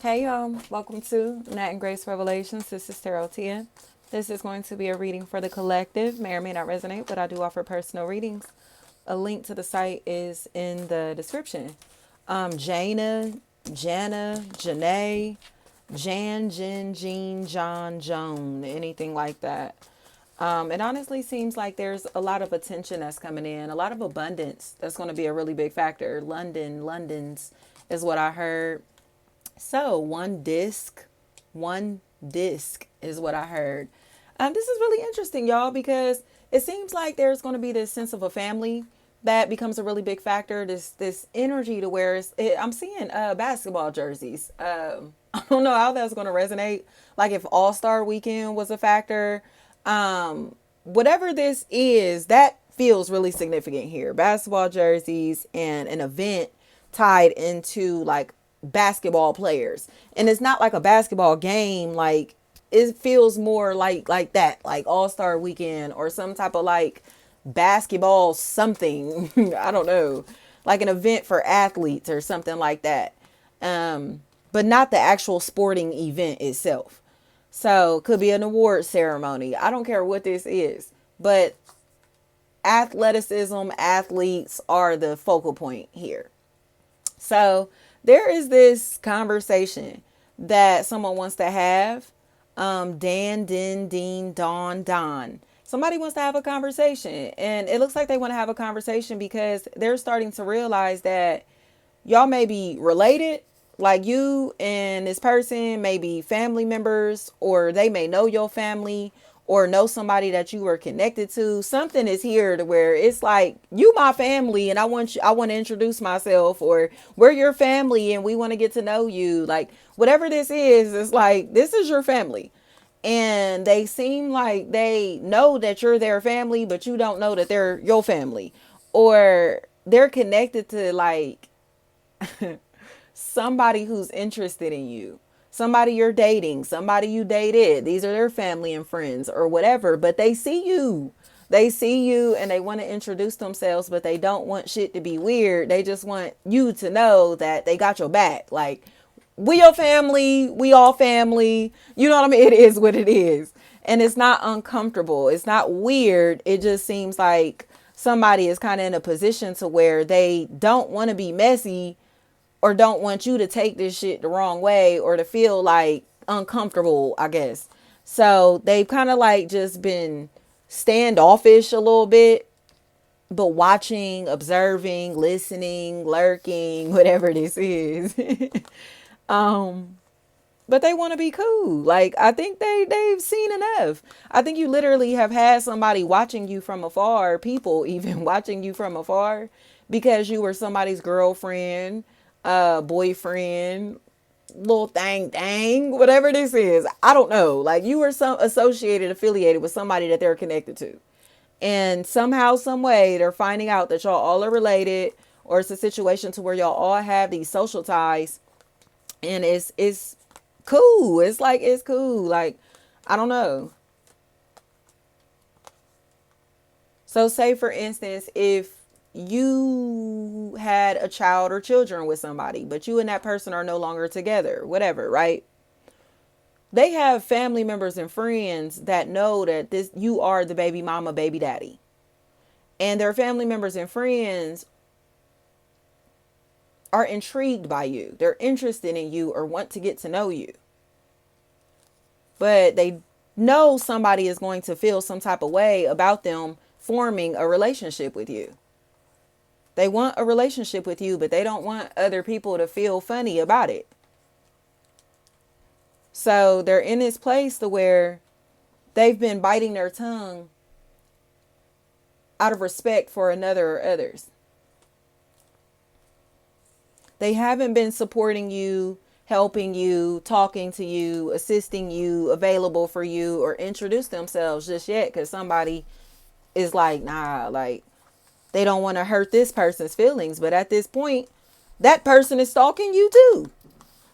Hey y'all, welcome to Nat and Grace Revelations. This is Tarot Tia. This is going to be a reading for the collective. May or may not resonate, but I do offer personal readings. A link to the site is in the description. Janae, Jan, Jen, Jean, John, Joan, anything like that. It honestly seems like there's a lot of attention that's coming in, a lot of abundance that's going to be a really big factor. London's is what I heard. So one disc is what I heard. This is really interesting, y'all, because it seems like there's going to be this sense of a family that becomes a really big factor. This energy to where I'm seeing basketball jerseys. I don't know how that's going to resonate. Like if All Star Weekend was a factor, whatever this is, that feels really significant here. Basketball jerseys and an event tied into like basketball players. And it's not like a basketball game, like it feels more like that, like All-Star Weekend or some type of like basketball something. I don't know. Like an event for athletes or something like that. But not the actual sporting event itself. So could be an award ceremony. I don't care what this is, but athleticism, athletes are the focal point here. So there is this conversation that someone wants to have. Dan, Din, Dean, Don. Somebody wants to have a conversation. And it looks like they want to have a conversation because they're starting to realize that y'all may be related. Like you and this person may be family members, or they may know your family or know somebody that you were connected to. Something is here to where it's like you my family and I want to introduce myself, or we're your family and we want to get to know you. Like whatever this is, it's like this is your family. And they seem like they know that you're their family, but you don't know that they're your family. Or they're connected to like somebody who's interested in you, somebody you're dating, somebody you dated. These are their family and friends or whatever, but they see you. They see you and they want to introduce themselves, but they don't want shit to be weird. They just want you to know that they got your back. Like, we your family, we all family. You know what I mean? It is what it is. And it's not uncomfortable. It's not weird. It just seems like somebody is kind of in a position to where they don't want to be messy or don't want you to take this shit the wrong way or to feel like uncomfortable, I guess. So they've kind of like just been standoffish a little bit, but watching, observing, listening, lurking, whatever this is. But they want to be cool. Like I think they've seen enough. I think you literally have had somebody watching you from afar, people even watching you from afar because you were somebody's girlfriend, boyfriend, little thing, whatever this is. I don't know. Like you were some affiliated with somebody that they're connected to. And somehow, some way, they're finding out that y'all all are related, or it's a situation to where y'all all have these social ties, and it's cool. It's like it's cool. Like I don't know. So say for instance, if you had a child or children with somebody, but you and that person are no longer together, whatever, right? They have family members and friends that know that this you are the baby mama, baby daddy. And their family members and friends are intrigued by you. They're interested in you or want to get to know you. But they know somebody is going to feel some type of way about them forming a relationship with you. They want a relationship with you, but they don't want other people to feel funny about it. So they're in this place to where they've been biting their tongue out of respect for another or others. They haven't been supporting you, helping you, talking to you, assisting you, available for you, or introduce themselves just yet because somebody is like, nah, like they don't want to hurt this person's feelings. But at this point, that person is stalking you too.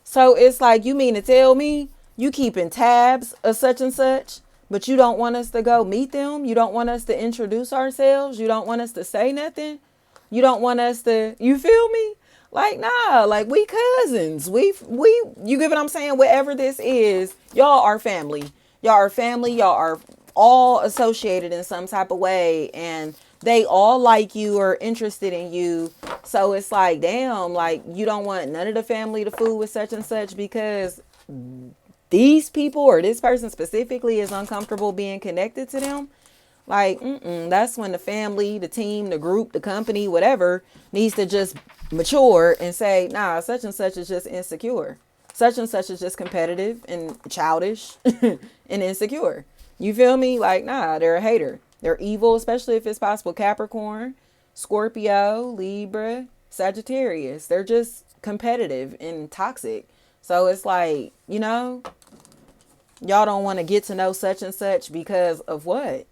So it's like, you mean to tell me you keeping tabs of such and such, but you don't want us to go meet them? You don't want us to introduce ourselves? You don't want us to say nothing? You don't want us to, you feel me? Like, nah, like we cousins. You get what I'm saying? Whatever this is, y'all are family. Y'all are family. Y'all are all associated in some type of way, and they all like you or interested in you. So it's like, damn, like you don't want none of the family to fool with such and such because these people or this person specifically is uncomfortable being connected to them. Like, that's when the family, the team, the group, the company, whatever, needs to just mature and say, nah, such and such is just insecure. Such and such is just competitive and childish and insecure. You feel me? Like, nah, they're a hater. They're evil, especially if it's possible. Capricorn, Scorpio, Libra, Sagittarius. They're just competitive and toxic. So it's like, y'all don't want to get to know such and such because of what?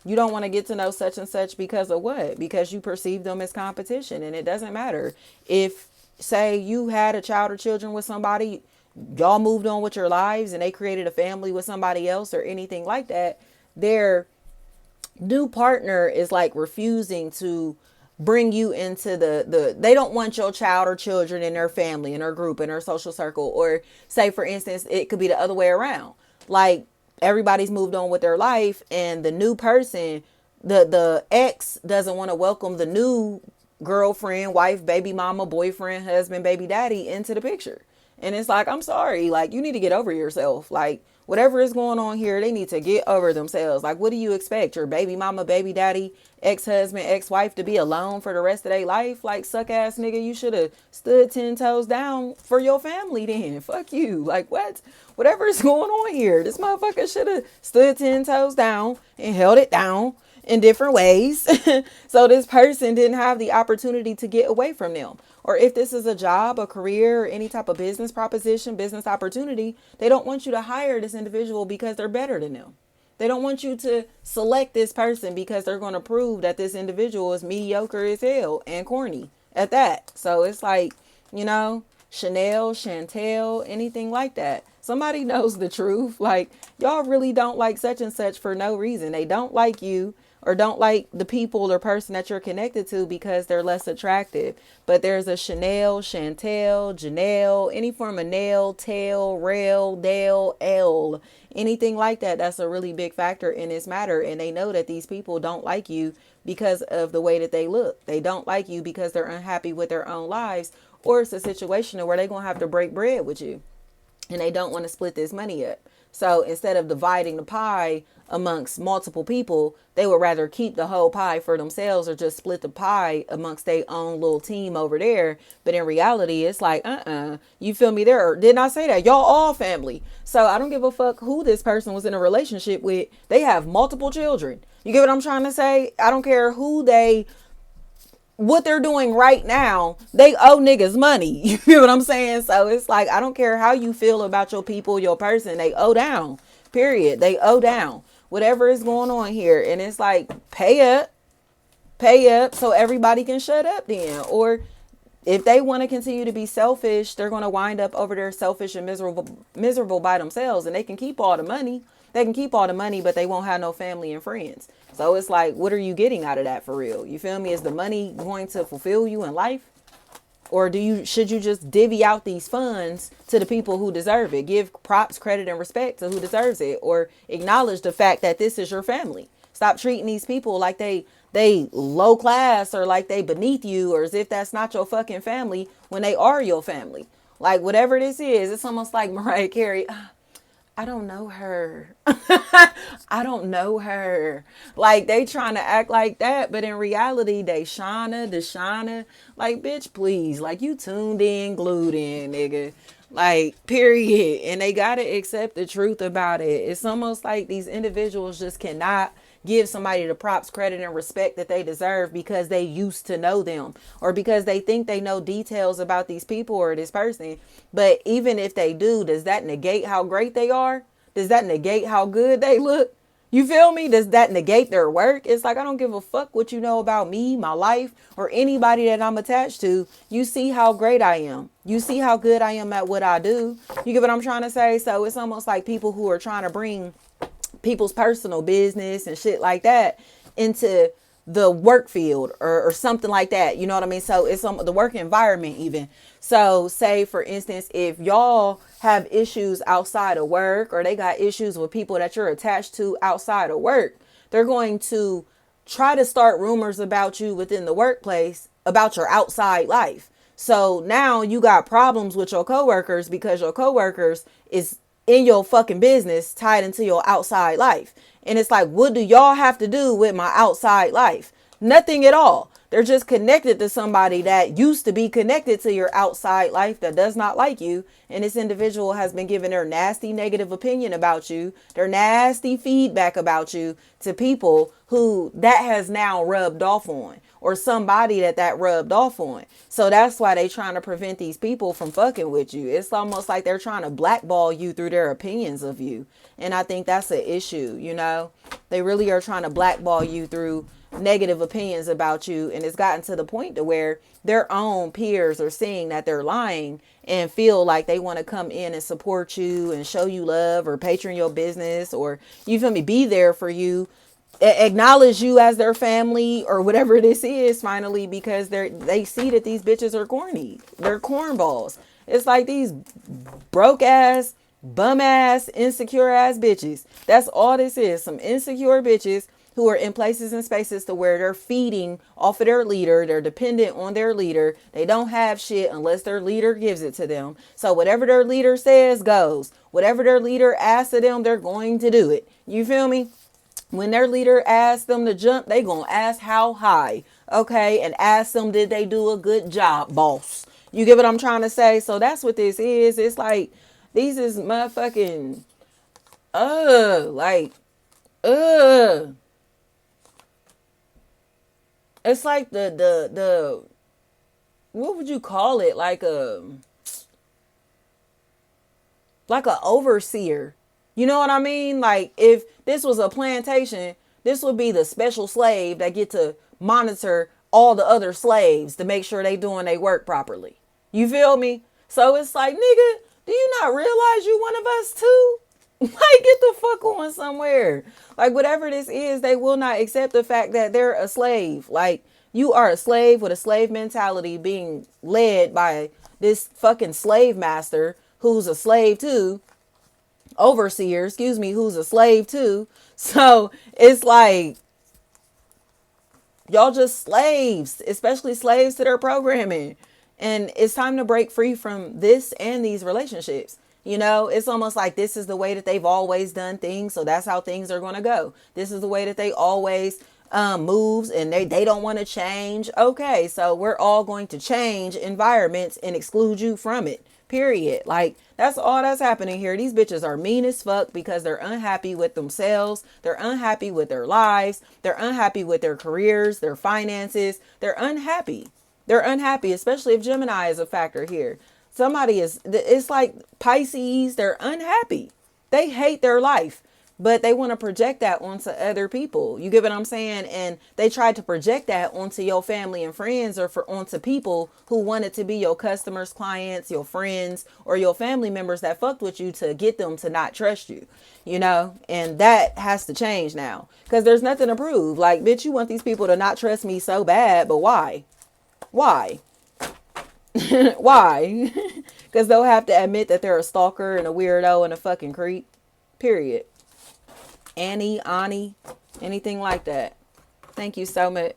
You don't want to get to know such and such because of what? Because you perceive them as competition. And it doesn't matter. If, say, you had a child or children with somebody, y'all moved on with your lives and they created a family with somebody else or anything like that, their new partner is like refusing to bring you into they don't want your child or children in their family, in their group, in their social circle. Or say, for instance, it could be the other way around. Like, everybody's moved on with their life and the new person, the ex doesn't want to welcome the new girlfriend, wife, baby mama, boyfriend, husband, baby daddy into the picture. And it's like, I'm sorry, like you need to get over yourself. Like, whatever is going on here, they need to get over themselves. Like, what do you expect? Your baby mama, baby daddy, ex-husband, ex-wife to be alone for the rest of their life? Like, suck ass nigga, you should have stood 10 toes down for your family then. Fuck you. Like, what? Whatever is going on here, this motherfucker should have stood 10 toes down and held it down in different ways. So this person didn't have the opportunity to get away from them. Or if this is a job, a career, or any type of business proposition, business opportunity, they don't want you to hire this individual because they're better than them. They don't want you to select this person because they're going to prove that this individual is mediocre as hell and corny at that. So it's like, Chanel, Chantel, anything like that. Somebody knows the truth. Like, y'all really don't like such and such for no reason. They don't like you or don't like the people or person that you're connected to because they're less attractive. But there's a Chanel, Chantel, Janelle, any form of nail, tail, rail, dale, L, anything like that. That's a really big factor in this matter. And they know that these people don't like you because of the way that they look. They don't like you because they're unhappy with their own lives, or it's a situation where they're going to have to break bread with you and they don't want to split this money up. So instead of dividing the pie amongst multiple people, they would rather keep the whole pie for themselves or just split the pie amongst their own little team over there. But in reality, it's like, you feel me? Didn't I say that? Y'all all family. So I don't give a fuck who this person was in a relationship with. They have multiple children. You get what I'm trying to say? I don't care what they're doing right now, they owe niggas money. You feel what I'm saying? So it's like, I don't care how you feel about your people, your person, they owe down. Period. They owe down. Whatever is going on here. And it's like, pay up so everybody can shut up then. Or if they want to continue to be selfish, they're going to wind up over there selfish and miserable by themselves. And they can keep all the money. But they won't have no family and friends. So it's like, what are you getting out of that for real? You feel me? Is the money going to fulfill you in life? Or should you just divvy out these funds to the people who deserve it? Give props, credit, and respect to who deserves it. Or acknowledge the fact that this is your family. Stop treating these people like they low class or like they beneath you or as if that's not your fucking family when they are your family. Like, whatever this is, it's almost like Mariah Carey. I don't know her. I don't know her. Like, they trying to act like that, but in reality, they Deshauna. Like, bitch, please. Like, you tuned in, glued in, nigga. Like, period. And they gotta accept the truth about it. It's almost like these individuals just cannot give somebody the props, credit, and respect that they deserve because they used to know them or because they think they know details about these people or this person. But even if they do, does that negate how great they are? Does that negate how good they look? You feel me? Does that negate their work? It's like, I don't give a fuck what you know about me, my life, or anybody that I'm attached to. You see how great I am. You see how good I am at what I do. You get what I'm trying to say? So it's almost like people who are trying to bring people's personal business and shit like that into the work field or something like that. You know what I mean? So it's the work environment even. So say for instance, if y'all have issues outside of work or they got issues with people that you're attached to outside of work, they're going to try to start rumors about you within the workplace about your outside life. So now you got problems with your coworkers because your coworkers is in your fucking business tied into your outside life. And it's like, what do y'all have to do with my outside life? Nothing at all. They're just connected to somebody that used to be connected to your outside life that does not like you. And this individual has been giving their nasty negative opinion about you, their nasty feedback about you to people who that has now rubbed off on, or somebody that rubbed off on. So that's why they trying to prevent these people from fucking with you. It's almost like they're trying to blackball you through their opinions of you. And I think that's an issue, you know. They really are trying to blackball you through negative opinions about you, and it's gotten to the point to where their own peers are seeing that they're lying and feel like they want to come in and support you and show you love or patron your business, or you feel me, be there for you, acknowledge you as their family or whatever this is finally, because they see that these bitches are corny, they're cornballs. It's like these broke ass, bum ass, insecure ass bitches. That's all this is, some insecure bitches who are in places and spaces to where they're feeding off of their leader. They're dependent on their leader. They don't have shit unless their leader gives it to them. So whatever their leader says goes. Whatever their leader asks of them, they're going to do it. You feel me? When their leader asks them to jump, they gonna ask how high. Okay? And ask them, did they do a good job, boss? You get what I'm trying to say? So that's what this is. It's like, these is motherfucking, like, it's like the what would you call it? Like a overseer. You know what I mean? Like if this was a plantation, this would be the special slave that get to monitor all the other slaves to make sure they doing their work properly. You feel me? So it's like, nigga, do you not realize you one of us too? Like, get the fuck on somewhere. Like, whatever this is, they will not accept the fact that they're a slave. Like, you are a slave with a slave mentality being led by this fucking slave master who's a slave too. Overseer, excuse me, who's a slave too. So it's like, y'all just slaves, especially slaves to their programming. And it's time to break free from this and these relationships. You know, it's almost like this is the way that they've always done things. So that's how things are going to go. This is the way that they always moves, and they don't want to change. Okay, so we're all going to change environments and exclude you from it. Period. Like, that's all that's happening here. These bitches are mean as fuck because they're unhappy with themselves. They're unhappy with their lives. They're unhappy with their careers, their finances. They're unhappy. They're unhappy, especially if Gemini is a factor here. Somebody is, it's like Pisces, they're unhappy. They hate their life, but they want to project that onto other people. You get what I'm saying? And they tried to project that onto your family and friends, or onto people who wanted to be your customers, clients, your friends, or your family members that fucked with you, to get them to not trust you, you know? And that has to change now, because there's nothing to prove. Like, bitch, you want these people to not trust me so bad, but why? Why? Why? Because they'll have to admit that they're a stalker and a weirdo and a fucking creep. Period. Annie, anything like that. Thank you so much.